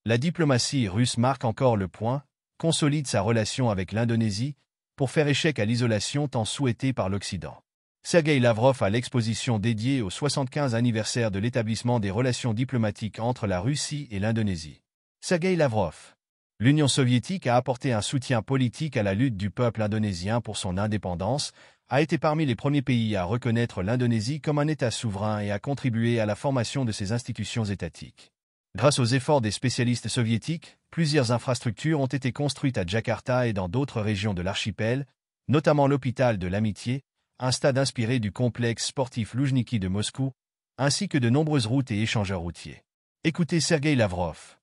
La diplomatie russe marque encore le point, consolide sa relation avec l'Indonésie, pour faire échec à l'isolation tant souhaitée par l'Occident. Sergueï Lavrov à l'exposition dédiée au 75 anniversaire de l'établissement des relations diplomatiques entre la Russie et l'Indonésie. Sergueï Lavrov. L'Union soviétique a apporté un soutien politique à la lutte du peuple indonésien pour son indépendance, a été parmi les premiers pays à reconnaître l'Indonésie comme un État souverain et à contribuer à la formation de ses institutions étatiques. Grâce aux efforts des spécialistes soviétiques, plusieurs infrastructures ont été construites à Jakarta et dans d'autres régions de l'archipel, notamment l'hôpital de l'Amitié, un stade inspiré du complexe sportif Loujniki de Moscou, ainsi que de nombreuses routes et échangeurs routiers. Écoutez Sergueï Lavrov.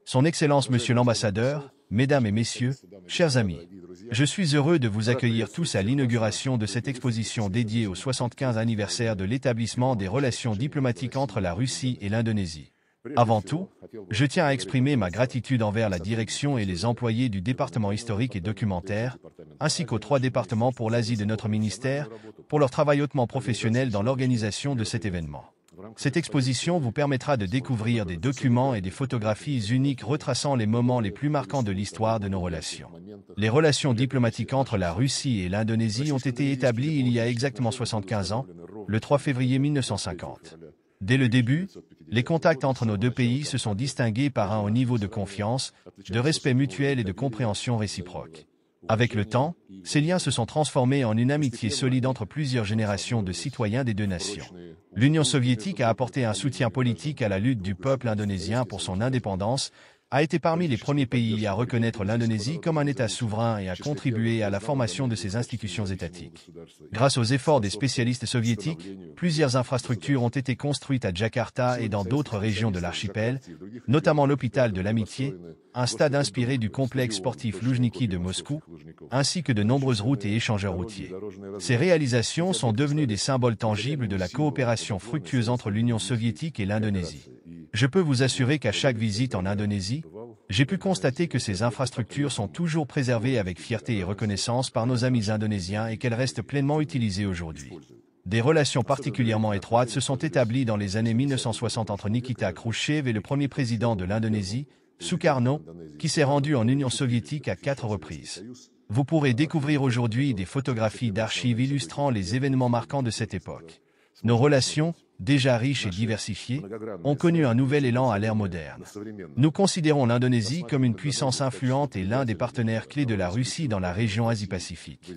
Son Excellence Monsieur l'Ambassadeur, Mesdames et Messieurs, chers amis, je suis heureux de vous accueillir tous à l'inauguration de cette exposition dédiée au 75 anniversaire de l'établissement des relations diplomatiques entre la Russie et l'Indonésie. Avant tout, je tiens à exprimer ma gratitude envers la direction et les employés du département historique et documentaire, ainsi qu'aux 3 départements pour l'Asie de notre ministère, pour leur travail hautement professionnel dans l'organisation de cet événement. Cette exposition vous permettra de découvrir des documents et des photographies uniques retraçant les moments les plus marquants de l'histoire de nos relations. Les relations diplomatiques entre la Russie et l'Indonésie ont été établies il y a exactement 75 ans, le 3 février 1950. Dès le début, les contacts entre nos deux pays se sont distingués par un haut niveau de confiance, de respect mutuel et de compréhension réciproque. Avec le temps, ces liens se sont transformés en une amitié solide entre plusieurs générations de citoyens des deux nations. L'Union soviétique a apporté un soutien politique à la lutte du peuple indonésien pour son indépendance, a été parmi les premiers pays à reconnaître l'Indonésie comme un État souverain et à contribuer à la formation de ses institutions étatiques. Grâce aux efforts des spécialistes soviétiques, plusieurs infrastructures ont été construites à Jakarta et dans d'autres régions de l'archipel, notamment l'hôpital de l'Amitié, un stade inspiré du complexe sportif Loujniki de Moscou, ainsi que de nombreuses routes et échangeurs routiers. Ces réalisations sont devenues des symboles tangibles de la coopération fructueuse entre l'Union soviétique et l'Indonésie. Je peux vous assurer qu'à chaque visite en Indonésie, j'ai pu constater que ces infrastructures sont toujours préservées avec fierté et reconnaissance par nos amis indonésiens et qu'elles restent pleinement utilisées aujourd'hui. Des relations particulièrement étroites se sont établies dans les années 1960 entre Nikita Khrouchtchev et le premier président de l'Indonésie, Sukarno, qui s'est rendu en Union soviétique à 4 reprises. Vous pourrez découvrir aujourd'hui des photographies d'archives illustrant les événements marquants de cette époque. Nos relations, déjà riches et diversifiées, ont connu un nouvel élan à l'ère moderne. Nous considérons l'Indonésie comme une puissance influente et l'un des partenaires clés de la Russie dans la région Asie-Pacifique.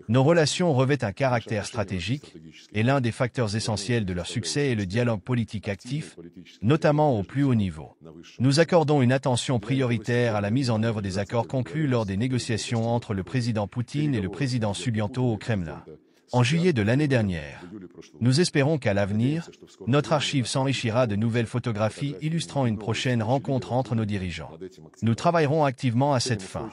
Nos relations revêtent un caractère stratégique, et l'un des facteurs essentiels de leur succès est le dialogue politique actif, notamment au plus haut niveau. Nous accordons une attention prioritaire à la mise en œuvre des accords conclus lors des négociations entre le président Poutine et le président Subianto au Kremlin. En juillet de l'année dernière, nous espérons qu'à l'avenir, notre archive s'enrichira de nouvelles photographies illustrant une prochaine rencontre entre nos dirigeants. Nous travaillerons activement à cette fin.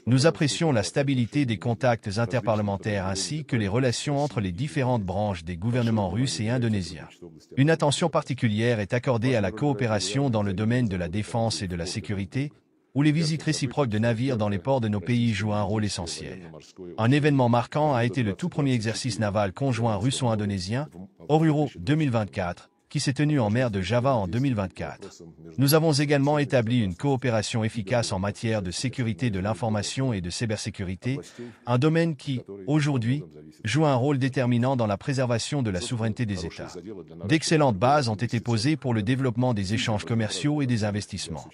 Nous apprécions la stabilité des contacts interparlementaires ainsi que les relations entre les différentes branches des gouvernements russes et indonésiens. Une attention particulière est accordée à la coopération dans le domaine de la défense et de la sécurité, où les visites réciproques de navires dans les ports de nos pays jouent un rôle essentiel. Un événement marquant a été le tout premier exercice naval conjoint russo-indonésien, Oruro 2024, qui s'est tenu en mer de Java en 2024. Nous avons également établi une coopération efficace en matière de sécurité de l'information et de cybersécurité, un domaine qui, aujourd'hui, joue un rôle déterminant dans la préservation de la souveraineté des États. D'excellentes bases ont été posées pour le développement des échanges commerciaux et des investissements.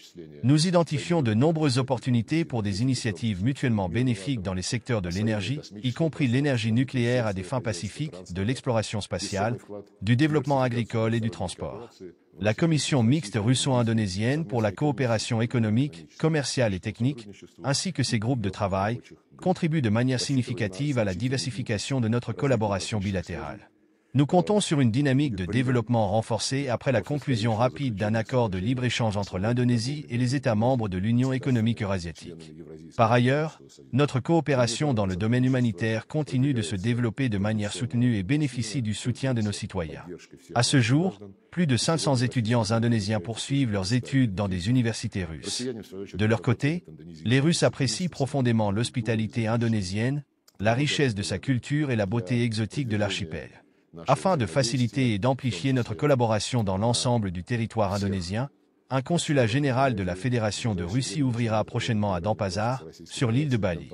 Nous identifions de nombreuses opportunités pour des initiatives mutuellement bénéfiques dans les secteurs de l'énergie, y compris l'énergie nucléaire à des fins pacifiques, de l'exploration spatiale, du développement agricole et du transport. La commission mixte russo-indonésienne pour la coopération économique, commerciale et technique, ainsi que ses groupes de travail, contribuent de manière significative à la diversification de notre collaboration bilatérale. Nous comptons sur une dynamique de développement renforcée après la conclusion rapide d'un accord de libre-échange entre l'Indonésie et les États membres de l'Union économique eurasiatique. Par ailleurs, notre coopération dans le domaine humanitaire continue de se développer de manière soutenue et bénéficie du soutien de nos citoyens. À ce jour, plus de 500 étudiants indonésiens poursuivent leurs études dans des universités russes. De leur côté, les Russes apprécient profondément l'hospitalité indonésienne, la richesse de sa culture et la beauté exotique de l'archipel. Afin de faciliter et d'amplifier notre collaboration dans l'ensemble du territoire indonésien, un consulat général de la Fédération de Russie ouvrira prochainement à Denpasar, sur l'île de Bali.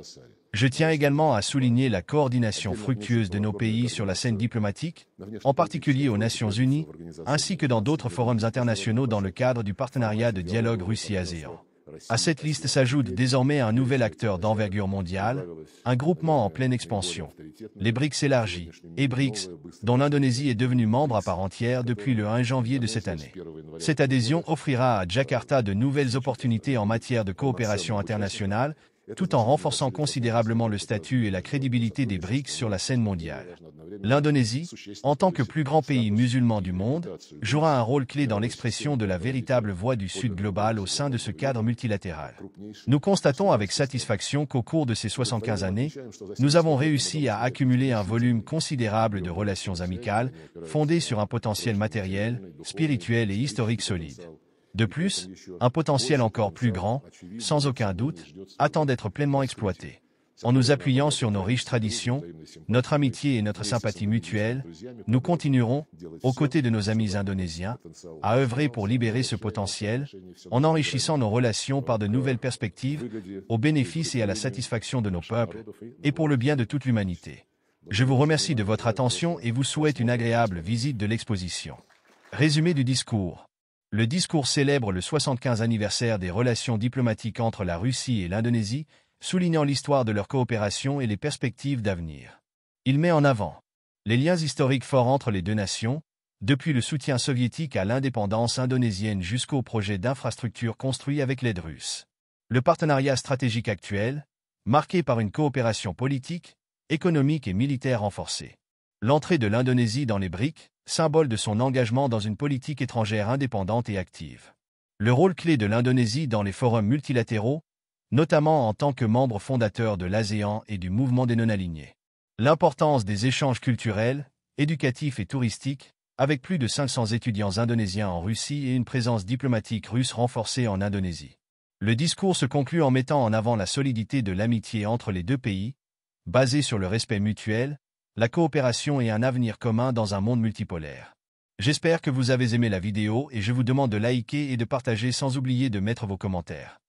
Je tiens également à souligner la coordination fructueuse de nos pays sur la scène diplomatique, en particulier aux Nations Unies, ainsi que dans d'autres forums internationaux dans le cadre du partenariat de dialogue Russie-ASEAN. À cette liste s'ajoute désormais un nouvel acteur d'envergure mondiale, un groupement en pleine expansion, les BRICS élargis, et BRICS, dont l'Indonésie est devenue membre à part entière depuis le 1 janvier de cette année. Cette adhésion offrira à Jakarta de nouvelles opportunités en matière de coopération internationale, tout en renforçant considérablement le statut et la crédibilité des BRICS sur la scène mondiale. L'Indonésie, en tant que plus grand pays musulman du monde, jouera un rôle clé dans l'expression de la véritable voix du Sud global au sein de ce cadre multilatéral. Nous constatons avec satisfaction qu'au cours de ces 75 années, nous avons réussi à accumuler un volume considérable de relations amicales, fondées sur un potentiel matériel, spirituel et historique solide. De plus, un potentiel encore plus grand, sans aucun doute, attend d'être pleinement exploité. En nous appuyant sur nos riches traditions, notre amitié et notre sympathie mutuelle, nous continuerons, aux côtés de nos amis indonésiens, à œuvrer pour libérer ce potentiel, en enrichissant nos relations par de nouvelles perspectives, au bénéfice et à la satisfaction de nos peuples, et pour le bien de toute l'humanité. Je vous remercie de votre attention et vous souhaite une agréable visite de l'exposition. Résumé du discours. Le discours célèbre le 75 anniversaire des relations diplomatiques entre la Russie et l'Indonésie, soulignant l'histoire de leur coopération et les perspectives d'avenir. Il met en avant les liens historiques forts entre les deux nations, depuis le soutien soviétique à l'indépendance indonésienne jusqu'au projet d'infrastructure construit avec l'aide russe. Le partenariat stratégique actuel, marqué par une coopération politique, économique et militaire renforcée. L'entrée de l'Indonésie dans les BRICS, symbole de son engagement dans une politique étrangère indépendante et active. Le rôle clé de l'Indonésie dans les forums multilatéraux, notamment en tant que membre fondateur de l'ASEAN et du mouvement des non-alignés. L'importance des échanges culturels, éducatifs et touristiques, avec plus de 500 étudiants indonésiens en Russie et une présence diplomatique russe renforcée en Indonésie. Le discours se conclut en mettant en avant la solidité de l'amitié entre les deux pays, basée sur le respect mutuel, la coopération et un avenir commun dans un monde multipolaire. J'espère que vous avez aimé la vidéo et je vous demande de liker et de partager sans oublier de mettre vos commentaires.